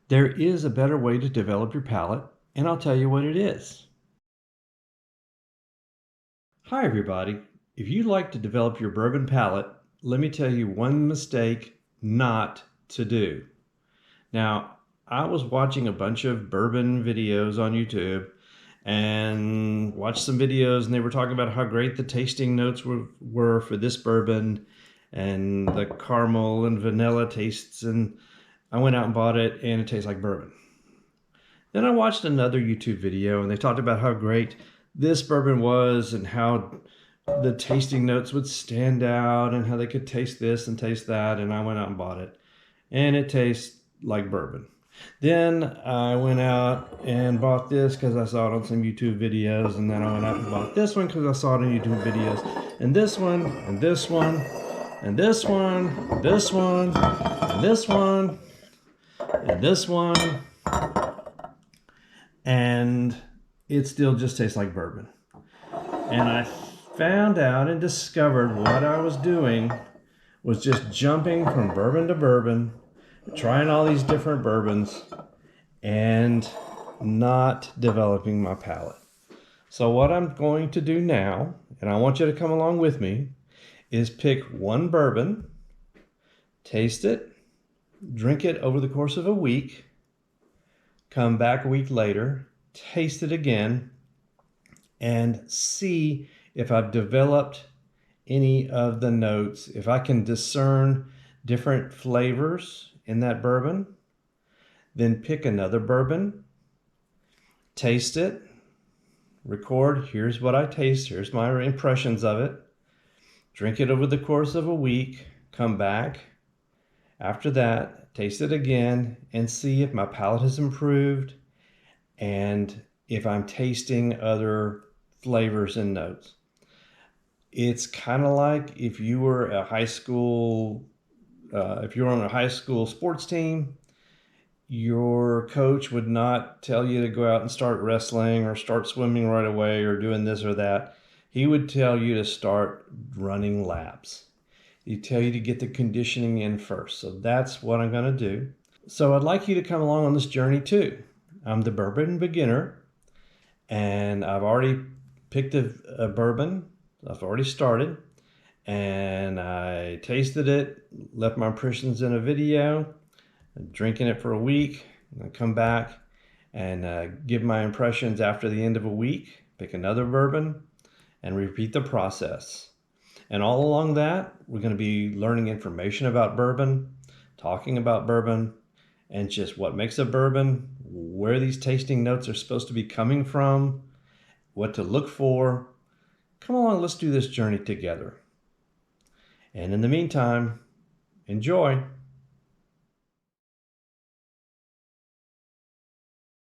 There is a better way to develop your palate, and I'll tell you what it is. Hi, everybody. If you'd like to develop your bourbon palate, let me tell you one mistake not to do. Now, I was watching a bunch of bourbon videos on YouTube and watched some videos, and they were talking about how great the tasting notes were for this bourbon and the caramel and vanilla tastes, and I went out and bought it, and it tastes like bourbon. Then I watched another YouTube video, and they talked about how great this bourbon was and how the tasting notes would stand out and how they could taste this and taste that, and I went out and bought it, and it tastes like bourbon. Then I went out and bought this because I saw it on some YouTube videos, and then I went out and bought this one because I saw it on YouTube videos, and this one, and this one, and this one, and this one, and this one, and this one, and it still just tastes like bourbon. And I found out and discovered what I was doing was just jumping from bourbon to bourbon, trying all these different bourbons, and not developing my palate. So what I'm going to do now, and I want you to come along with me, is pick one bourbon, taste it, drink it over the course of a week, come back a week later, taste it again, and see if I've developed any of the notes, if I can discern different flavors in that bourbon. Then pick another bourbon, taste it, record, here's what I taste, here's my impressions of it, drink it over the course of a week, come back. After that, taste it again and see if my palate has improved and if I'm tasting other flavors and notes. It's kind of like if you were a high school, if you were on a high school sports team, your coach would not tell you to go out and start wrestling or start swimming right away or doing this or that. He would tell you to start running laps. He'd tell you to get the conditioning in first. So that's what I'm going to do. So I'd like you to come along on this journey too. I'm the Bourbon Beginner, and I've already picked a bourbon. I've already started, and I tasted it, left my impressions in a video, drinking it for a week, and I come back and give my impressions after the end of a week, pick another bourbon, and repeat the process. And all along that, we're going to be learning information about bourbon, talking about bourbon, and just what makes a bourbon, where these tasting notes are supposed to be coming from, what to look for. Come along, let's do this journey together. And in the meantime, enjoy.